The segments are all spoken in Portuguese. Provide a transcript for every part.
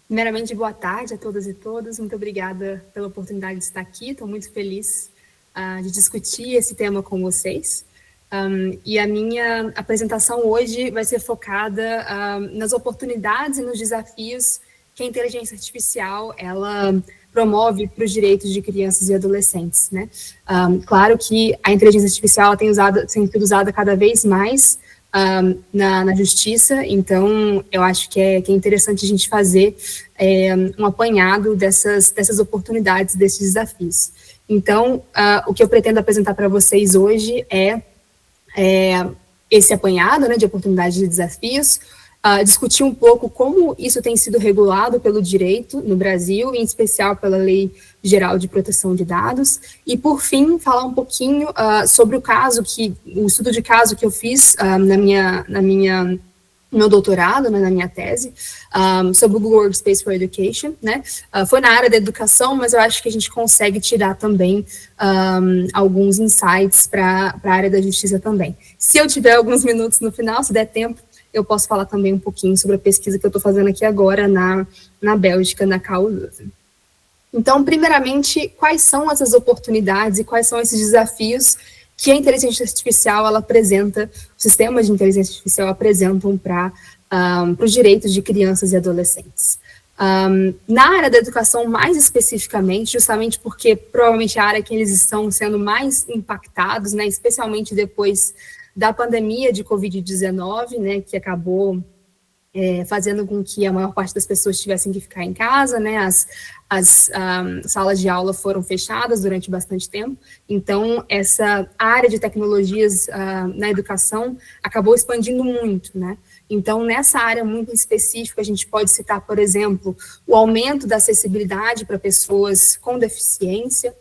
Primeiramente, boa tarde a todas e todos. Muito obrigada pela oportunidade de estar aqui. Estou muito feliz de discutir esse tema com vocês. E a minha apresentação hoje vai ser focada nas oportunidades e nos desafios que a inteligência artificial ela promove para os direitos de crianças e adolescentes, né? Claro que a inteligência artificial tem sido usada cada vez mais na justiça, então eu acho que é interessante a gente fazer um apanhado dessas oportunidades, desses desafios. Então, o que eu pretendo apresentar para vocês hoje é esse apanhado, né, de oportunidades e desafios, discutir um pouco como isso tem sido regulado pelo direito no Brasil, em especial pela Lei Geral de Proteção de Dados, e, por fim, falar um pouquinho sobre o estudo de caso que eu fiz no meu doutorado, né, na minha tese, sobre o Google Workspace for Education, né, foi na área da educação, mas eu acho que a gente consegue tirar também alguns insights para a área da justiça também. Se eu tiver alguns minutos no final, se der tempo, eu posso falar também um pouquinho sobre a pesquisa que eu estou fazendo aqui agora na Bélgica, na KU. Então, primeiramente, quais são essas oportunidades e quais são esses desafios que a inteligência artificial ela apresenta, os sistemas de inteligência artificial apresentam para os direitos de crianças e adolescentes. Na área da educação, mais especificamente, justamente porque provavelmente é a área que eles estão sendo mais impactados, né, especialmente depois da pandemia de Covid-19, né, que acabou fazendo com que a maior parte das pessoas tivessem que ficar em casa, né, as salas de aula foram fechadas durante bastante tempo, então essa área de tecnologias na educação acabou expandindo muito, né, então nessa área muito específica a gente pode citar, por exemplo, o aumento da acessibilidade para pessoas com deficiência,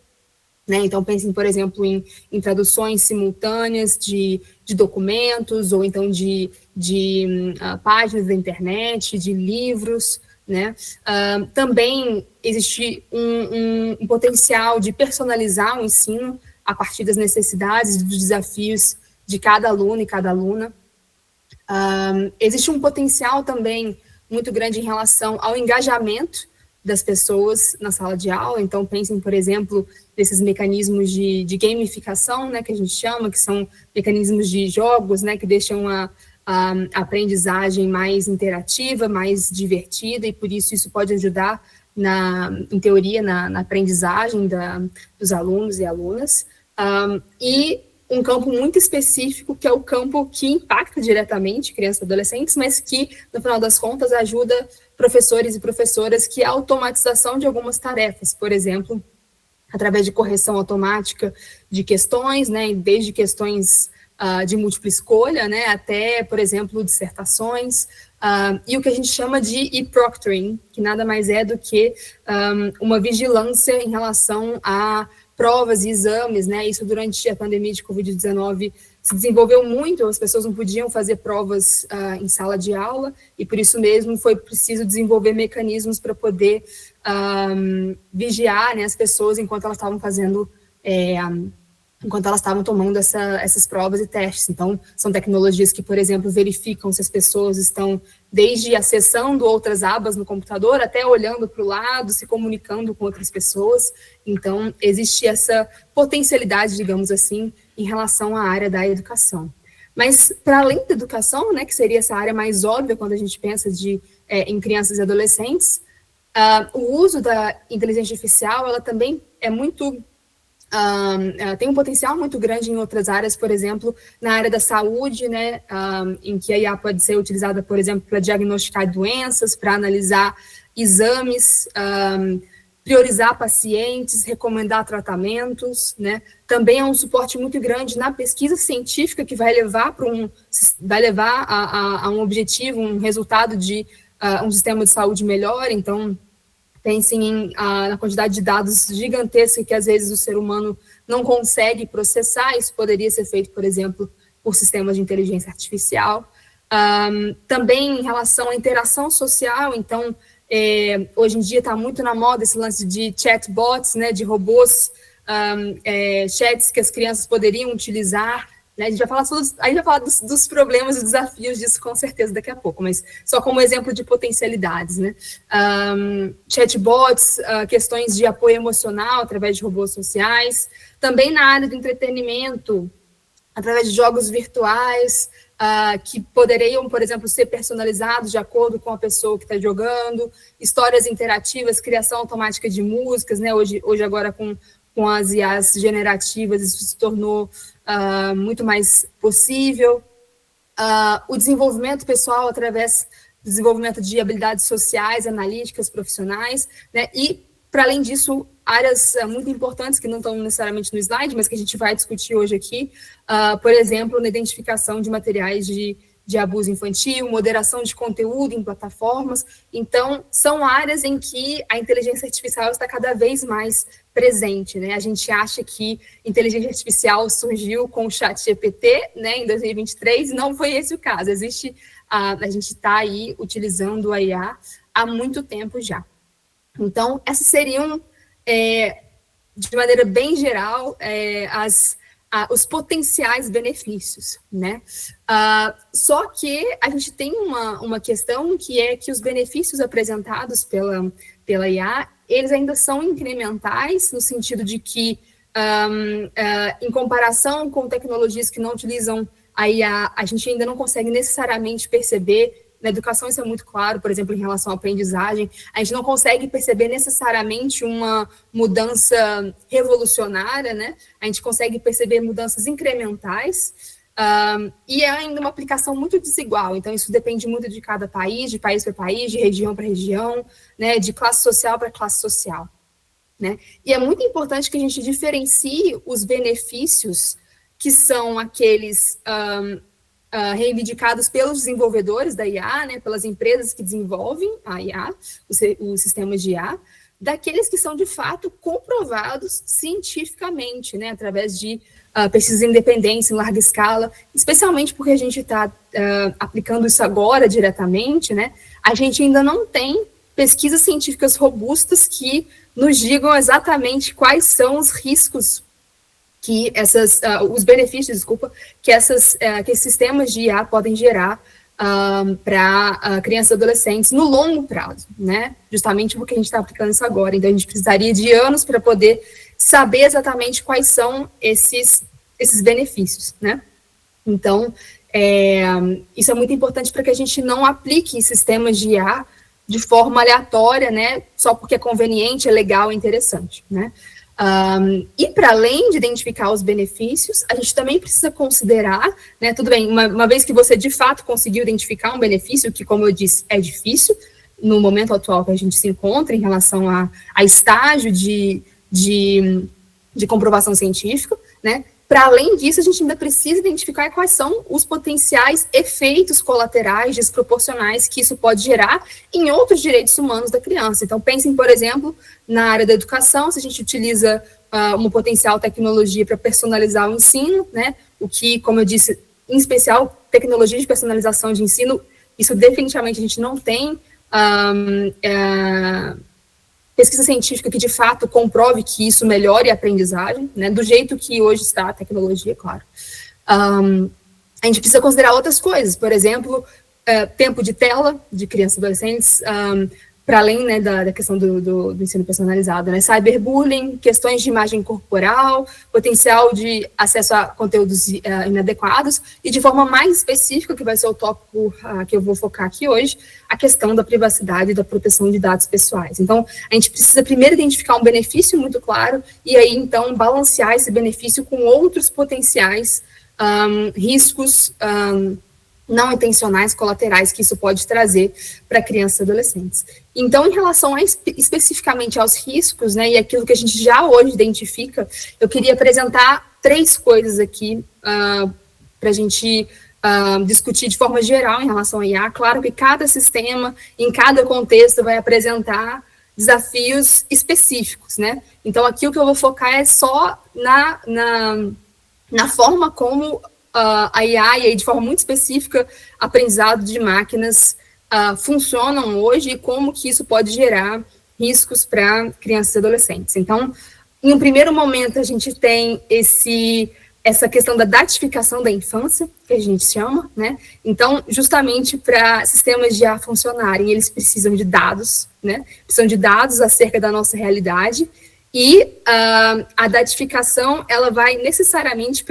né? Então, pensem, por exemplo, em traduções simultâneas de documentos, ou então de páginas da internet, de livros, né? Também existe um potencial de personalizar o ensino a partir das necessidades e dos desafios de cada aluno e cada aluna. Existe um potencial também muito grande em relação ao engajamento das pessoas na sala de aula, então pensem, por exemplo, nesses mecanismos de gamificação, né, que a gente chama, que são mecanismos de jogos, né, que deixam a aprendizagem mais interativa, mais divertida, e por isso pode ajudar, em teoria, na aprendizagem dos alunos e alunas. E um campo muito específico, que é o campo que impacta diretamente crianças e adolescentes, mas que, no final das contas, ajuda professores e professoras, que é a automatização de algumas tarefas, por exemplo, através de correção automática de questões, né, desde questões de múltipla escolha, né, até, por exemplo, dissertações, e o que a gente chama de e-proctoring, que nada mais é do que uma vigilância em relação a provas e exames, né, isso durante a pandemia de Covid-19 se desenvolveu muito, as pessoas não podiam fazer provas em sala de aula, e por isso mesmo foi preciso desenvolver mecanismos para poder vigiar, né, as pessoas enquanto elas estavam fazendo, enquanto elas estavam tomando essas provas e testes. Então, são tecnologias que, por exemplo, verificam se as pessoas estão desde acessando outras abas no computador, até olhando para o lado, se comunicando com outras pessoas. Então, existe essa potencialidade, digamos assim, em relação à área da educação. Mas, para além da educação, né, que seria essa área mais óbvia quando a gente pensa em crianças e adolescentes, o uso da inteligência artificial, ela também é muito... tem um potencial muito grande em outras áreas, por exemplo, na área da saúde, né, em que a IA pode ser utilizada, por exemplo, para diagnosticar doenças, para analisar exames, priorizar pacientes, recomendar tratamentos, né, também é um suporte muito grande na pesquisa científica que vai levar a um objetivo, um resultado de um sistema de saúde melhor. Então, pensem na quantidade de dados gigantesca que, às vezes, o ser humano não consegue processar. Isso poderia ser feito, por exemplo, por sistemas de inteligência artificial. Também em relação à interação social, então, hoje em dia está muito na moda esse lance de chatbots, né, de robôs, chats que as crianças poderiam utilizar né? A gente vai falar dos problemas e desafios disso com certeza daqui a pouco, mas só como exemplo de potencialidades, né? Chatbots, questões de apoio emocional através de robôs sociais, também na área do entretenimento, através de jogos virtuais, que poderiam, por exemplo, ser personalizados de acordo com a pessoa que está jogando, histórias interativas, criação automática de músicas, né? Hoje agora com as IAs generativas, isso se tornou muito mais possível. O desenvolvimento pessoal através do desenvolvimento de habilidades sociais, analíticas, profissionais, né? E, para além disso, áreas muito importantes que não estão necessariamente no slide, mas que a gente vai discutir hoje aqui, por exemplo, na identificação de materiais de abuso infantil, moderação de conteúdo em plataformas. Então, são áreas em que a inteligência artificial está cada vez mais presente, né? A gente acha que inteligência artificial surgiu com o ChatGPT, né, em 2023, e não foi esse o caso. A gente está aí utilizando a IA há muito tempo já. Então, essas seriam, de maneira bem geral, os potenciais benefícios, né? Só que a gente tem uma questão que é que os benefícios apresentados pela IA, eles ainda são incrementais, no sentido de que, em comparação com tecnologias que não utilizam a IA, a gente ainda não consegue necessariamente perceber. Na educação isso é muito claro, por exemplo, em relação à aprendizagem, a gente não consegue perceber necessariamente uma mudança revolucionária, né? A gente consegue perceber mudanças incrementais, e é ainda uma aplicação muito desigual, então isso depende muito de cada país, de país para país, de região para região, né? De classe social para classe social, né? E é muito importante que a gente diferencie os benefícios que são aqueles reivindicados pelos desenvolvedores da IA, né, pelas empresas que desenvolvem a IA, os sistemas de IA, daqueles que são, de fato, comprovados cientificamente, né, através de pesquisas independentes em larga escala, especialmente porque a gente está aplicando isso agora diretamente, né, a gente ainda não tem pesquisas científicas robustas que nos digam exatamente quais são os riscos que os benefícios, que esses sistemas de IA podem gerar para crianças e adolescentes no longo prazo, né? Justamente porque a gente está aplicando isso agora. Então, a gente precisaria de anos para poder saber exatamente quais são esses benefícios, né? Então, isso é muito importante para que a gente não aplique sistemas de IA de forma aleatória, né? Só porque é conveniente, é legal, é interessante, né? E para além de identificar os benefícios, a gente também precisa considerar, né, tudo bem, uma vez que você de fato conseguiu identificar um benefício, que como eu disse, é difícil no momento atual que a gente se encontra em relação a estágio de comprovação científica, né, para além disso, a gente ainda precisa identificar quais são os potenciais efeitos colaterais desproporcionais que isso pode gerar em outros direitos humanos da criança. Então, pensem, por exemplo, na área da educação, se a gente utiliza uma potencial tecnologia para personalizar o ensino, né, o que, como eu disse, em especial, tecnologia de personalização de ensino, isso definitivamente a gente não tem pesquisa científica que, de fato, comprove que isso melhore a aprendizagem, né, do jeito que hoje está a tecnologia, claro. A gente precisa considerar outras coisas, por exemplo, tempo de tela de crianças e adolescentes, para além, né, da questão do ensino personalizado, né, cyberbullying, questões de imagem corporal, potencial de acesso a conteúdos inadequados, e de forma mais específica, que vai ser o tópico que eu vou focar aqui hoje, a questão da privacidade e da proteção de dados pessoais. Então, a gente precisa primeiro identificar um benefício muito claro, e aí, então, balancear esse benefício com outros potenciais riscos não intencionais, colaterais, que isso pode trazer para crianças e adolescentes. Então, em relação especificamente aos riscos, né, e aquilo que a gente já hoje identifica, eu queria apresentar 3 coisas aqui para a gente discutir de forma geral em relação à IA. Claro que cada sistema, em cada contexto, vai apresentar desafios específicos, né? Então, aqui o que eu vou focar é só na forma como a IA, e aí de forma muito específica, aprendizado de máquinas funcionam hoje e como que isso pode gerar riscos para crianças e adolescentes. Então, em um primeiro momento, a gente tem esse essa questão da datificação da infância, que a gente chama, né? Então, justamente para sistemas de IA funcionarem, eles precisam de dados, né? Precisam de dados acerca da nossa realidade, e a datificação, ela vai necessariamente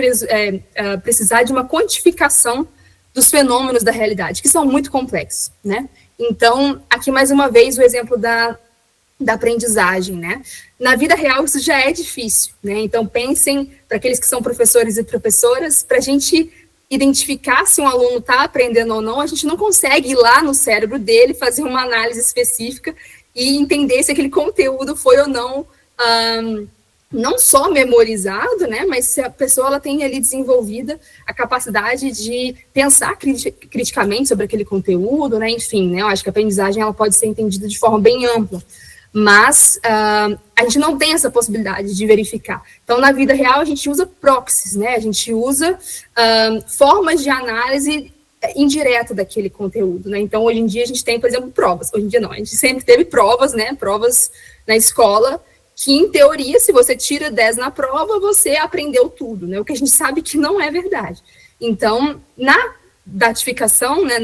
precisar de uma quantificação dos fenômenos da realidade, que são muito complexos, né? Então, aqui mais uma vez o exemplo da aprendizagem, né? Na vida real isso já é difícil, né? Então pensem, para aqueles que são professores e professoras, para a gente identificar se um aluno está aprendendo ou não, a gente não consegue ir lá no cérebro dele, fazer uma análise específica e entender se aquele conteúdo foi ou não, não só memorizado, né? Mas se a pessoa ela tem ali desenvolvida a capacidade de pensar criticamente sobre aquele conteúdo, né? Enfim, né? Eu acho que a aprendizagem ela pode ser entendida de forma bem ampla. Mas a gente não tem essa possibilidade de verificar. Então, na vida real, a gente usa proxies, né? A gente usa formas de análise indireta daquele conteúdo, né? Então, hoje em dia, a gente tem, por exemplo, provas. Hoje em dia, não. A gente sempre teve provas, né? Provas na escola, que, em teoria, se você tira 10 na prova, você aprendeu tudo, né? O que a gente sabe que não é verdade. Então, na datificação, né?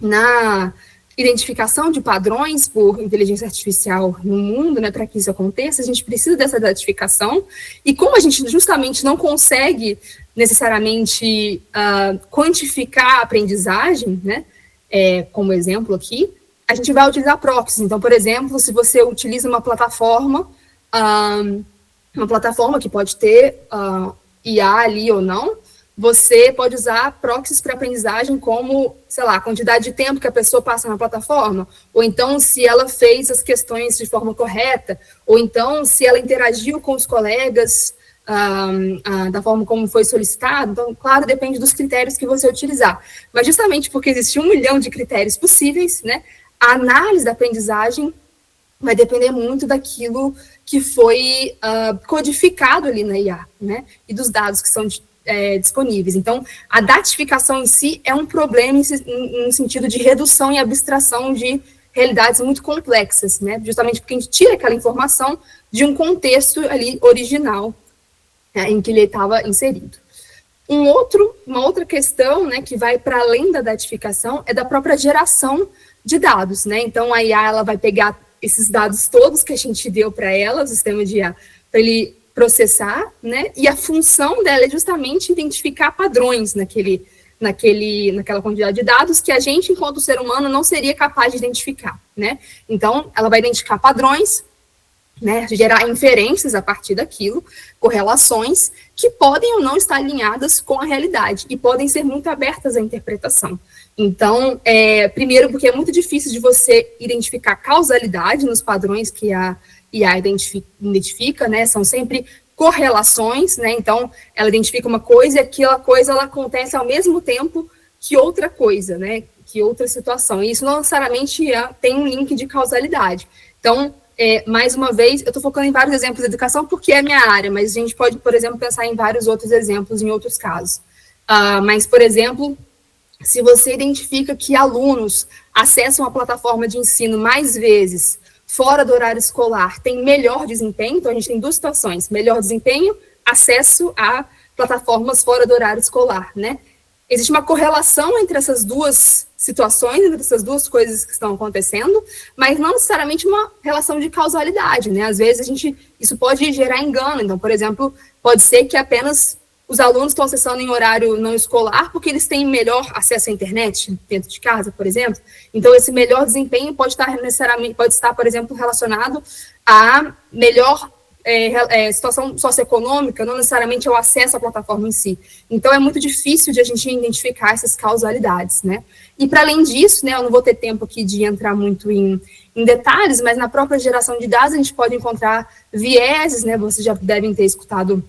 Na identificação de padrões por inteligência artificial no mundo, né, para que isso aconteça, a gente precisa dessa datificação, e como a gente justamente não consegue necessariamente quantificar a aprendizagem, né, como exemplo aqui, a gente vai utilizar proxies. Então, por exemplo, se você utiliza uma plataforma que pode ter IA ali ou não, você pode usar proxies para aprendizagem como, sei lá, a quantidade de tempo que a pessoa passa na plataforma, ou então se ela fez as questões de forma correta, ou então se ela interagiu com os colegas da forma como foi solicitado. Então, claro, depende dos critérios que você utilizar. Mas justamente porque existe 1 milhão de critérios possíveis, né, a análise da aprendizagem vai depender muito daquilo que foi codificado ali na IA, né, e dos dados que são disponíveis. Então, a datificação em si é um problema em sentido de redução e abstração de realidades muito complexas, né? Justamente porque a gente tira aquela informação de um contexto ali original, né, em que ele estava inserido. Uma outra questão, né, que vai para além da datificação é da própria geração de dados, né? Então, a IA ela vai pegar esses dados todos que a gente deu para ela, o sistema de IA, para ele processar, né? E a função dela é justamente identificar padrões naquela quantidade de dados que a gente, enquanto ser humano, não seria capaz de identificar, né? Então, ela vai identificar padrões, né? Gerar inferências a partir daquilo, correlações que podem ou não estar alinhadas com a realidade e podem ser muito abertas à interpretação. Então, primeiro, porque é muito difícil de você identificar causalidade nos padrões que a IA identifica, né, são sempre correlações, né, então ela identifica uma coisa e aquela coisa ela acontece ao mesmo tempo que outra coisa, né, que outra situação, e isso não necessariamente tem um link de causalidade. Então, mais uma vez, eu estou focando em vários exemplos de educação porque é a minha área, mas a gente pode, por exemplo, pensar em vários outros exemplos em outros casos. Mas, por exemplo, se você identifica que alunos acessam a plataforma de ensino mais vezes fora do horário escolar, tem melhor desempenho, então a gente tem duas situações, melhor desempenho, acesso a plataformas fora do horário escolar, né? Existe uma correlação entre essas duas situações, entre essas duas coisas que estão acontecendo, mas não necessariamente uma relação de causalidade, né? Às vezes isso pode gerar engano, então, por exemplo, pode ser que apenas os alunos estão acessando em horário não escolar porque eles têm melhor acesso à internet dentro de casa, por exemplo. Então, esse melhor desempenho pode estar, por exemplo, relacionado a melhor situação socioeconômica, não necessariamente ao acesso à plataforma em si. Então, é muito difícil de a gente identificar essas causalidades, né? E, para além disso, né, eu não vou ter tempo aqui de entrar muito em detalhes, mas na própria geração de dados a gente pode encontrar vieses, né? Vocês já devem ter escutado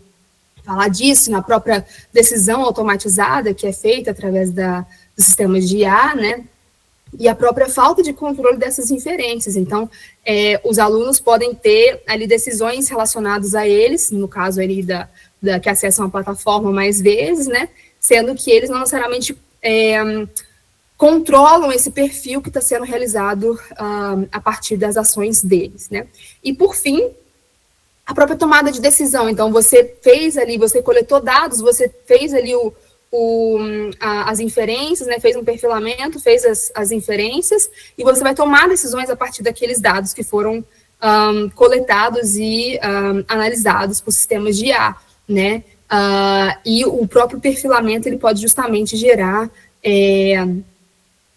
falar disso, na própria decisão automatizada que é feita através dos sistemas de IA, né? E a própria falta de controle dessas inferências. Então, os alunos podem ter ali decisões relacionadas a eles, no caso ali que acessam a plataforma mais vezes, né? Sendo que eles não necessariamente controlam esse perfil que está sendo realizado a partir das ações deles, né? E, por fim, a própria tomada de decisão. Então, você fez ali, você coletou dados, você fez ali as inferências, né, fez um perfilamento, fez as inferências, e você vai tomar decisões a partir daqueles dados que foram coletados e analisados por sistemas de IA, né? E o próprio perfilamento, ele pode justamente gerar,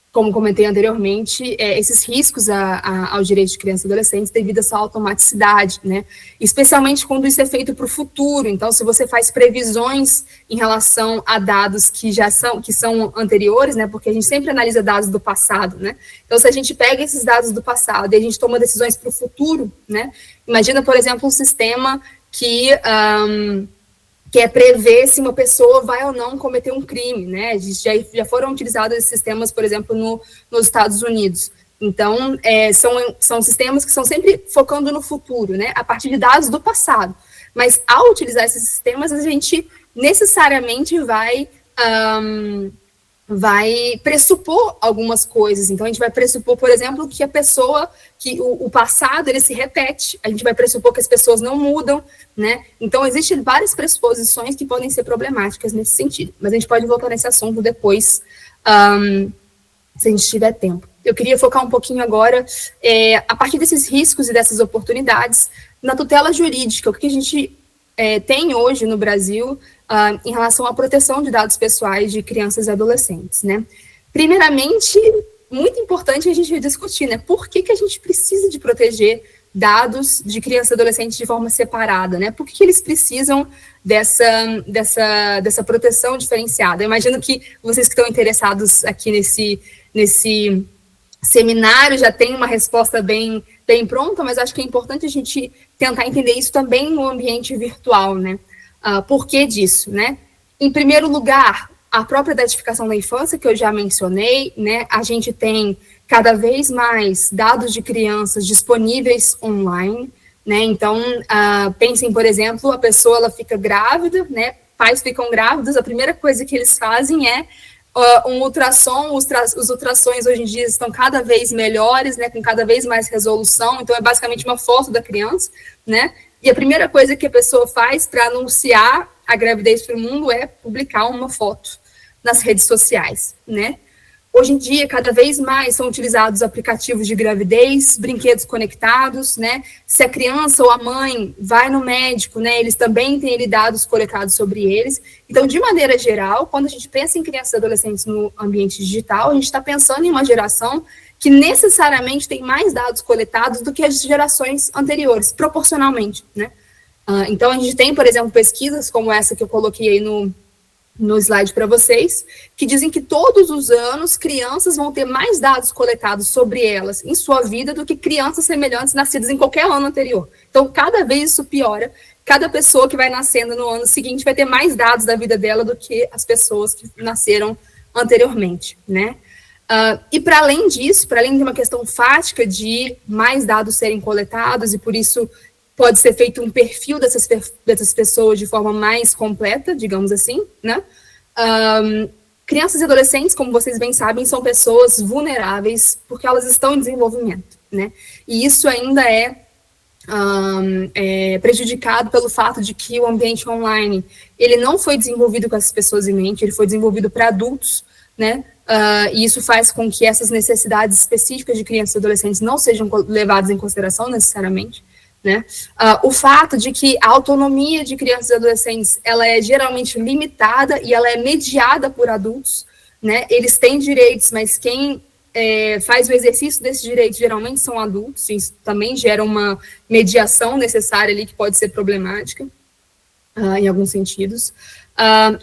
como comentei anteriormente, esses riscos aos direitos de crianças e adolescentes devido a essa automaticidade, né? Especialmente quando isso é feito para o futuro. Então, se você faz previsões em relação a dados que são anteriores, né? Porque a gente sempre analisa dados do passado, né? Então, se a gente pega esses dados do passado e a gente toma decisões para o futuro, né? Imagina, por exemplo, um sistema que é prever se uma pessoa vai ou não cometer um crime, né? Já foram utilizados esses sistemas, por exemplo, nos Estados Unidos. Então, são sistemas que estão sempre focando no futuro, né? A partir de dados do passado. Mas, ao utilizar esses sistemas, a gente necessariamente vai pressupor algumas coisas. Então, a gente vai pressupor, por exemplo, que que o passado, ele se repete. A gente vai pressupor que as pessoas não mudam, né? Então, existem várias pressuposições que podem ser problemáticas nesse sentido. Mas a gente pode voltar nesse assunto depois, se a gente tiver tempo. Eu queria focar um pouquinho agora, a partir desses riscos e dessas oportunidades, na tutela jurídica. O que a gente tem hoje no Brasil em relação à proteção de dados pessoais de crianças e adolescentes, né? Primeiramente, muito importante a gente discutir, né? Por que a gente precisa de proteger dados de crianças e adolescentes de forma separada, né? Por que eles precisam dessa proteção diferenciada? Eu imagino que vocês que estão interessados aqui nesse seminário já têm uma resposta bem pronta, mas acho que é importante a gente tentar entender isso também no ambiente virtual, né? Por que disso, né? Em primeiro lugar, a própria datificação da infância, que eu já mencionei, né? A gente tem cada vez mais dados de crianças disponíveis online, né? Então, pensem, por exemplo, a pessoa ela fica grávida, né? Pais ficam grávidos, a primeira coisa que eles fazem é um ultrassom. Os ultrassons hoje em dia estão cada vez melhores, né? Com cada vez mais resolução, então é basicamente uma foto da criança, né? E a primeira coisa que a pessoa faz para anunciar a gravidez para o mundo é publicar uma foto nas redes sociais, né? Hoje em dia, cada vez mais são utilizados aplicativos de gravidez, brinquedos conectados, né? Se a criança ou a mãe vai no médico, né? Eles também têm dados coletados sobre eles. Então, de maneira geral, quando a gente pensa em crianças e adolescentes no ambiente digital, a gente está pensando em uma geração que necessariamente tem mais dados coletados do que as gerações anteriores, proporcionalmente, né? Então, a gente tem, por exemplo, pesquisas como essa que eu coloquei aí no slide para vocês, que dizem que todos os anos crianças vão ter mais dados coletados sobre elas em sua vida do que crianças semelhantes nascidas em qualquer ano anterior. Então, cada vez isso piora. Cada pessoa que vai nascendo no ano seguinte vai ter mais dados da vida dela do que as pessoas que nasceram anteriormente, né? E para além disso, para além de uma questão fática de mais dados serem coletados, e por isso pode ser feito um perfil dessas pessoas de forma mais completa, digamos assim, né? Crianças e adolescentes, como vocês bem sabem, são pessoas vulneráveis porque elas estão em desenvolvimento, né? E isso ainda é prejudicado pelo fato de que o ambiente online, ele não foi desenvolvido com essas pessoas em mente, ele foi desenvolvido para adultos, né? E isso faz com que essas necessidades específicas de crianças e adolescentes não sejam levadas em consideração necessariamente, né? O fato de que a autonomia de crianças e adolescentes, ela é geralmente limitada e ela é mediada por adultos, né? Eles têm direitos, mas quem faz o exercício desses direitos geralmente são adultos, isso também gera uma mediação necessária ali que pode ser problemática, em alguns sentidos.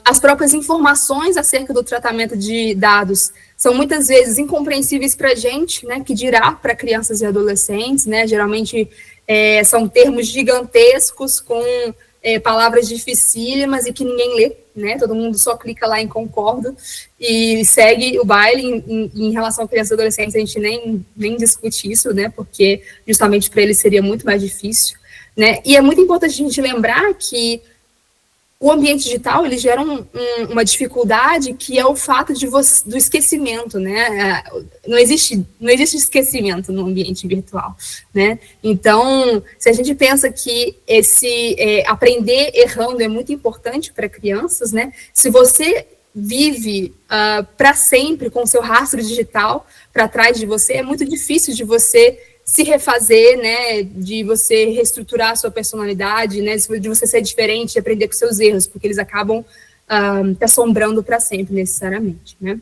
As próprias informações acerca do tratamento de dados são muitas vezes incompreensíveis para a gente, né, que dirá para crianças e adolescentes, né, geralmente são termos gigantescos com palavras dificílimas e que ninguém lê, né, todo mundo só clica lá em concordo e segue o baile. Em relação a crianças e adolescentes, a gente nem discute isso, né, porque justamente para eles seria muito mais difícil, né, e é muito importante a gente lembrar que o ambiente digital, ele gera uma dificuldade que é o fato do esquecimento, né? Não existe esquecimento no ambiente virtual, né? Então, se a gente pensa que aprender errando é muito importante para crianças, né? Se você vive para sempre com o seu rastro digital para trás de você, é muito difícil de você se refazer, né, de você reestruturar a sua personalidade, né, de você ser diferente, de aprender com seus erros, porque eles acabam te assombrando para sempre, necessariamente, né.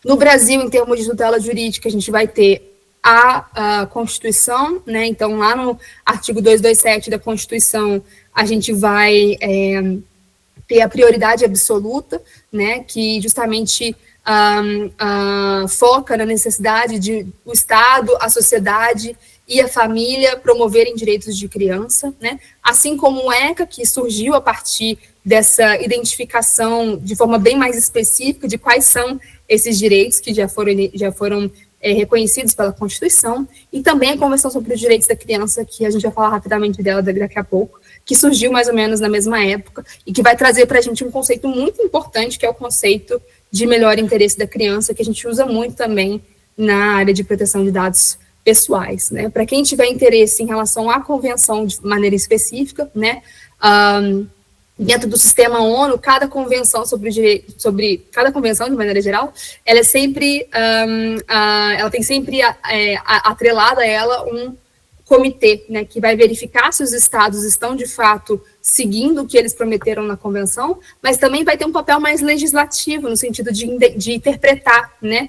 No Brasil, em termos de tutela jurídica, a gente vai ter a Constituição, né, então lá no artigo 227 da Constituição, a gente vai ter a prioridade absoluta, né, que justamente foca na necessidade de o Estado, a sociedade e a família promoverem direitos de criança, né? Assim como o ECA, que surgiu a partir dessa identificação de forma bem mais específica de quais são esses direitos que já foram reconhecidos pela Constituição, e também a Convenção sobre os Direitos da Criança, que a gente vai falar rapidamente dela daqui a pouco, que surgiu mais ou menos na mesma época, e que vai trazer para a gente um conceito muito importante, que é o conceito de melhor interesse da criança, que a gente usa muito também na área de proteção de dados pessoais, né? Para quem tiver interesse em relação à convenção de maneira específica, né? Dentro do sistema ONU, cada convenção cada convenção de maneira geral, ela é sempre, ela tem sempre atrelada a ela um comitê, né, que vai verificar se os estados estão de fato seguindo o que eles prometeram na convenção, mas também vai ter um papel mais legislativo no sentido de interpretar, né,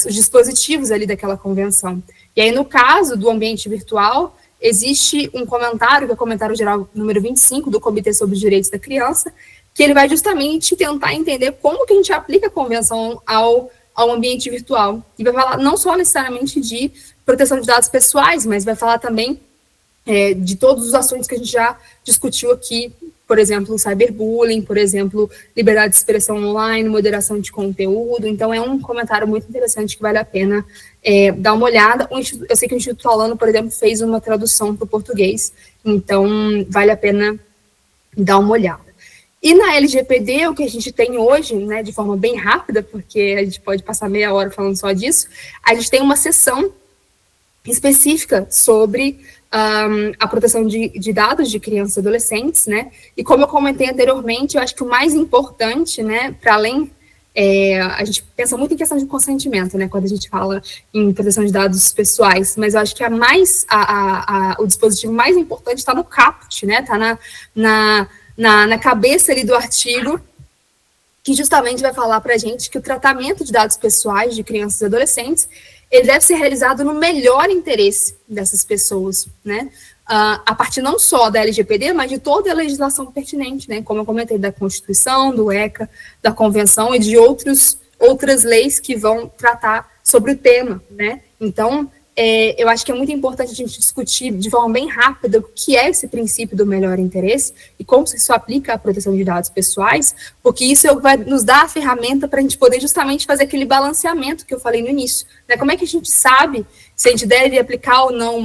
os dispositivos ali daquela convenção. E aí, no caso do ambiente virtual, existe um comentário, que é o comentário geral número 25 do Comitê sobre os Direitos da Criança, que ele vai justamente tentar entender como que a gente aplica a convenção ao ambiente virtual. E vai falar não só necessariamente de proteção de dados pessoais, mas vai falar também de todos os assuntos que a gente já discutiu aqui, por exemplo, cyberbullying, por exemplo, liberdade de expressão online, moderação de conteúdo. Então, é um comentário muito interessante que vale a pena dar uma olhada. Eu sei que o Instituto Alano, por exemplo, fez uma tradução para o português, então vale a pena dar uma olhada. E na LGPD, o que a gente tem hoje, né, de forma bem rápida, porque a gente pode passar meia hora falando só disso, a gente tem uma seção específica sobre a proteção de dados de crianças e adolescentes, né? E como eu comentei anteriormente, eu acho que o mais importante, né, para além, a gente pensa muito em questão de consentimento, né, quando a gente fala em proteção de dados pessoais, mas eu acho que o dispositivo mais importante está no caput, né? Está na cabeça ali do artigo, que justamente vai falar para a gente que o tratamento de dados pessoais de crianças e adolescentes ele deve ser realizado no melhor interesse dessas pessoas, né? A partir não só da LGPD, mas de toda a legislação pertinente, né? Como eu comentei, da Constituição, do ECA, da Convenção e de outras leis que vão tratar sobre o tema, né? Então, eu acho que é muito importante a gente discutir de forma bem rápida o que é esse princípio do melhor interesse e como isso aplica à proteção de dados pessoais, porque isso vai nos dar a ferramenta para a gente poder justamente fazer aquele balanceamento que eu falei no início, né? Como é que a gente sabe se a gente deve aplicar ou não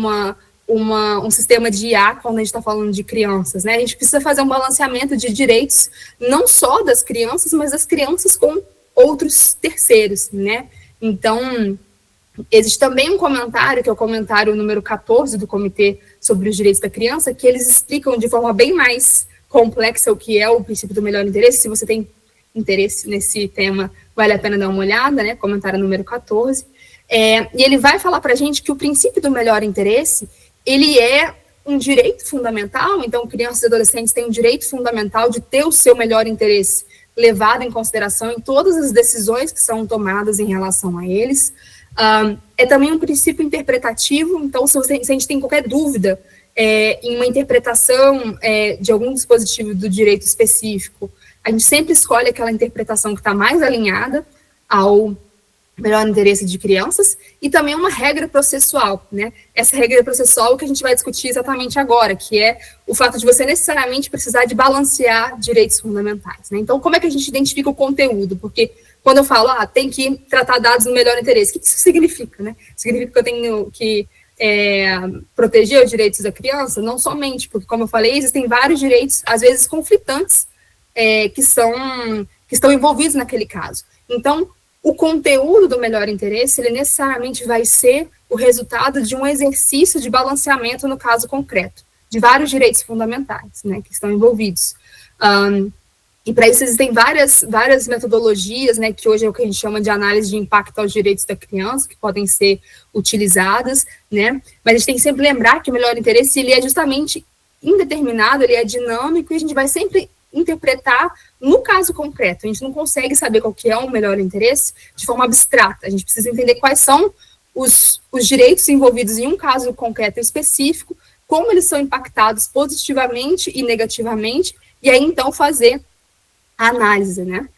um sistema de IA quando a gente está falando de crianças, né? A gente precisa fazer um balanceamento de direitos não só das crianças, mas das crianças com outros terceiros, né? Então, existe também um comentário, que é o comentário número 14 do Comitê sobre os Direitos da Criança, que eles explicam de forma bem mais complexa o que é o princípio do melhor interesse. Se você tem interesse nesse tema, vale a pena dar uma olhada, né? Comentário número 14. E ele vai falar para a gente que o princípio do melhor interesse, ele é um direito fundamental, então crianças e adolescentes têm um direito fundamental de ter o seu melhor interesse levado em consideração em todas as decisões que são tomadas em relação a eles. É também um princípio interpretativo, então se a gente tem qualquer dúvida em uma interpretação de algum dispositivo do direito específico, a gente sempre escolhe aquela interpretação que está mais alinhada ao melhor interesse de crianças, e também uma regra processual, né? Essa regra processual que a gente vai discutir exatamente agora, que é o fato de você necessariamente precisar de balancear direitos fundamentais, né? Então, como é que a gente identifica o conteúdo? Porque quando eu falo, tem que tratar dados no melhor interesse, o que isso significa, né? Significa que eu tenho que proteger os direitos da criança? Não somente, porque, como eu falei, existem vários direitos, às vezes conflitantes, que estão envolvidos naquele caso. Então, o conteúdo do melhor interesse, ele necessariamente vai ser o resultado de um exercício de balanceamento no caso concreto, de vários direitos fundamentais, né, que estão envolvidos. E para isso existem várias metodologias, né, que hoje é o que a gente chama de análise de impacto aos direitos da criança, que podem ser utilizadas, né, mas a gente tem que sempre lembrar que o melhor interesse, ele é justamente indeterminado, ele é dinâmico, e a gente vai sempre interpretar no caso concreto. A gente não consegue saber qual que é o melhor interesse de forma abstrata, a gente precisa entender quais são os direitos envolvidos em um caso concreto específico, como eles são impactados positivamente e negativamente, e aí então fazer a análise, né?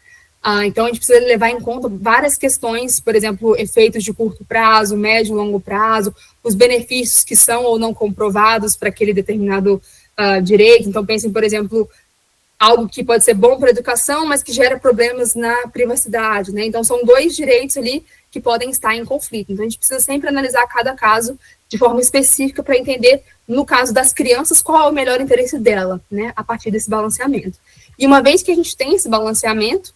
Então, a gente precisa levar em conta várias questões, por exemplo, efeitos de curto prazo, médio e longo prazo, os benefícios que são ou não comprovados para aquele determinado direito. Então, pensem, por exemplo, algo que pode ser bom para a educação, mas que gera problemas na privacidade, né? Então, são dois direitos ali que podem estar em conflito. Então, a gente precisa sempre analisar cada caso de forma específica para entender, no caso das crianças, qual é o melhor interesse dela, né, a partir desse balanceamento. E uma vez que a gente tem esse balanceamento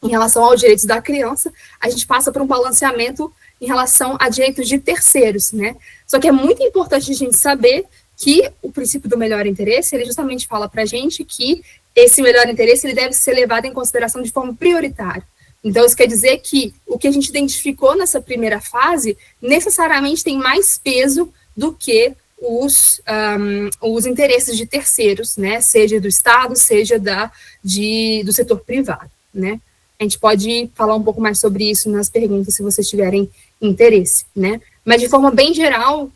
em relação aos direitos da criança, a gente passa por um balanceamento em relação a direitos de terceiros, né? Só que é muito importante a gente saber que o princípio do melhor interesse, ele justamente fala para a gente que esse melhor interesse ele deve ser levado em consideração de forma prioritária. Então, isso quer dizer que o que a gente identificou nessa primeira fase necessariamente tem mais peso do que os interesses de terceiros, né, seja do Estado, seja do setor privado, né. A gente pode falar um pouco mais sobre isso nas perguntas, se vocês tiverem interesse, né. Mas, de forma bem geral,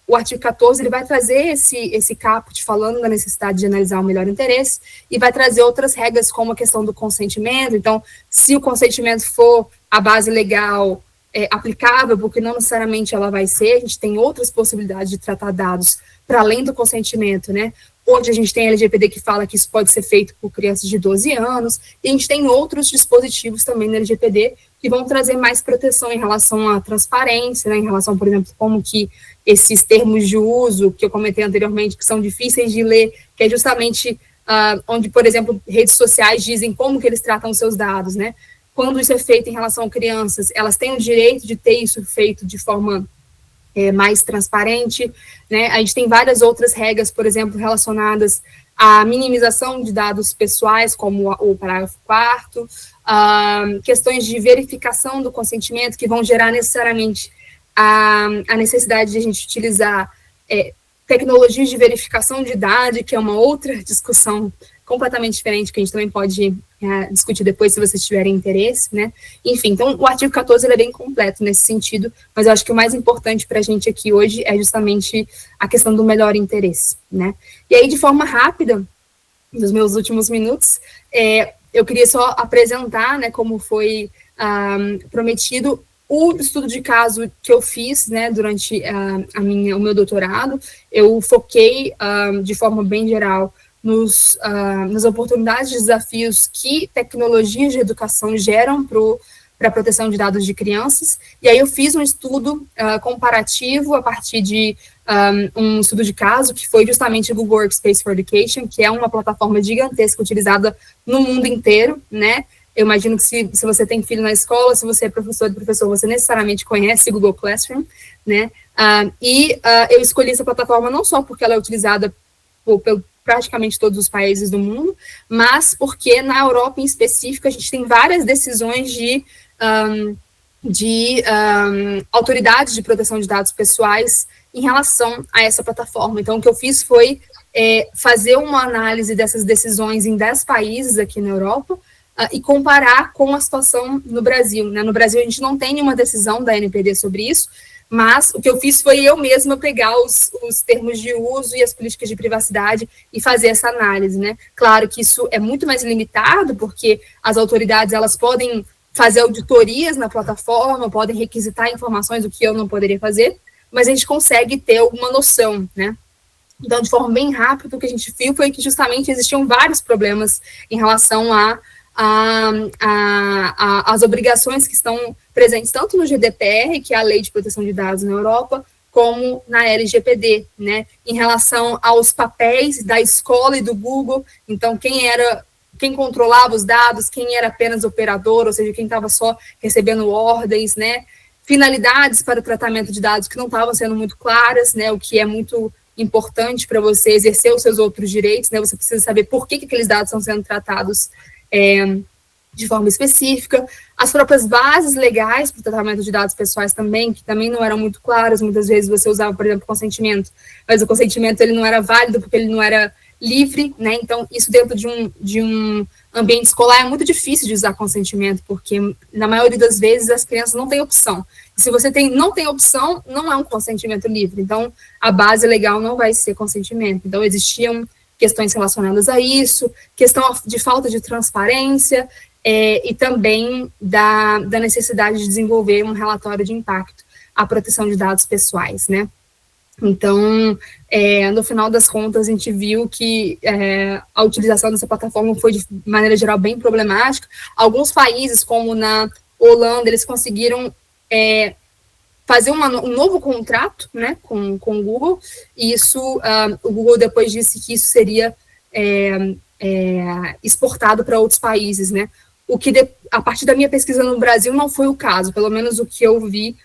o artigo 14 ele vai trazer esse caput falando da necessidade de analisar o melhor interesse e vai trazer outras regras, como a questão do consentimento. Então, se o consentimento for a base legal aplicável, porque não necessariamente ela vai ser, a gente tem outras possibilidades de tratar dados para além do consentimento, né? Hoje a gente tem a LGPD que fala que isso pode ser feito por crianças de 12 anos, e a gente tem outros dispositivos também na LGPD que vão trazer mais proteção em relação à transparência, né, em relação, por exemplo, como que esses termos de uso, que eu comentei anteriormente, que são difíceis de ler, que é justamente onde, por exemplo, redes sociais dizem como que eles tratam os seus dados, né? Quando isso é feito em relação a crianças, elas têm o direito de ter isso feito de forma mais transparente, né? A gente tem várias outras regras, por exemplo, relacionadas à minimização de dados pessoais, como o parágrafo 4º, questões de verificação do consentimento, que vão gerar necessariamente a necessidade de a gente utilizar tecnologias de verificação de idade, que é uma outra discussão completamente diferente, que a gente também pode discutir depois, se vocês tiverem interesse, né? Enfim, então, o artigo 14 ele é bem completo nesse sentido, mas eu acho que o mais importante para a gente aqui hoje é justamente a questão do melhor interesse, né? E aí, de forma rápida, nos meus últimos minutos, eu queria só apresentar, né, como foi prometido, o estudo de caso que eu fiz, né, durante o meu doutorado. Eu foquei de forma bem geral nas oportunidades e desafios que tecnologias de educação geram para a proteção de dados de crianças, e aí eu fiz um estudo comparativo a partir de um estudo de caso, que foi justamente o Google Workspace for Education, que é uma plataforma gigantesca utilizada no mundo inteiro, né? Eu imagino que se você tem filho na escola, se você é professor, você necessariamente conhece o Google Classroom, né? Eu escolhi essa plataforma não só porque ela é utilizada por praticamente todos os países do mundo, mas porque na Europa em específico a gente tem várias decisões de autoridades de proteção de dados pessoais em relação a essa plataforma. Então, o que eu fiz foi fazer uma análise dessas decisões em 10 países aqui na Europa e comparar com a situação no Brasil, né? No Brasil, a gente não tem nenhuma decisão da NPD sobre isso, mas o que eu fiz foi eu mesma pegar os termos de uso e as políticas de privacidade e fazer essa análise, né? Claro que isso é muito mais limitado, porque as autoridades, elas podem fazer auditorias na plataforma, podem requisitar informações, o que eu não poderia fazer, mas a gente consegue ter alguma noção, né? Então, de forma bem rápida, o que a gente viu foi que justamente existiam vários problemas em relação as obrigações que estão presentes tanto no GDPR, que é a Lei de Proteção de Dados na Europa, como na LGPD, né, em relação aos papéis da escola e do Google. Então, quem controlava os dados, quem era apenas operador, ou seja, quem estava só recebendo ordens, né, finalidades para o tratamento de dados que não estavam sendo muito claras, né, o que é muito importante para você exercer os seus outros direitos, né, você precisa saber por que aqueles dados estão sendo tratados de forma específica, as próprias bases legais para o tratamento de dados pessoais também, que também não eram muito claras, muitas vezes você usava, por exemplo, consentimento, mas o consentimento ele não era válido porque ele não era livre, né, então isso dentro de um ambiente escolar é muito difícil de usar consentimento, porque na maioria das vezes as crianças não têm opção, e se você não tem opção, não é um consentimento livre, então a base legal não vai ser consentimento, então existiam questões relacionadas a isso, questão de falta de transparência, e também da necessidade de desenvolver um relatório de impacto à proteção de dados pessoais, né? Então, no final das contas, a gente viu que a utilização dessa plataforma foi, de maneira geral, bem problemática. Alguns países, como na Holanda, eles conseguiram fazer um novo contrato, né, com o Google, e isso, o Google depois disse que isso seria exportado para outros países, né, o que, a partir da minha pesquisa no Brasil, não foi o caso, pelo menos o que eu vi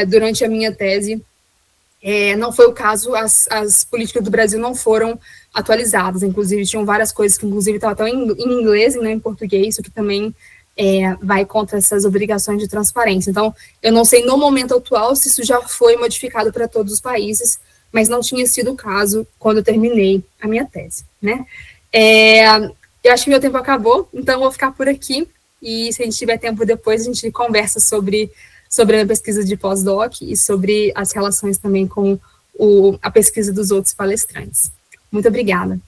durante a minha tese, não foi o caso, as políticas do Brasil não foram atualizadas, inclusive tinham várias coisas que, inclusive, estavam até em inglês e não em português, o que também vai contra essas obrigações de transparência. Então, eu não sei no momento atual se isso já foi modificado para todos os países, mas não tinha sido o caso quando eu terminei a minha tese, né? Eu acho que meu tempo acabou, então eu vou ficar por aqui, e se a gente tiver tempo depois, a gente conversa sobre a minha pesquisa de pós-doc e sobre as relações também com a pesquisa dos outros palestrantes. Muito obrigada.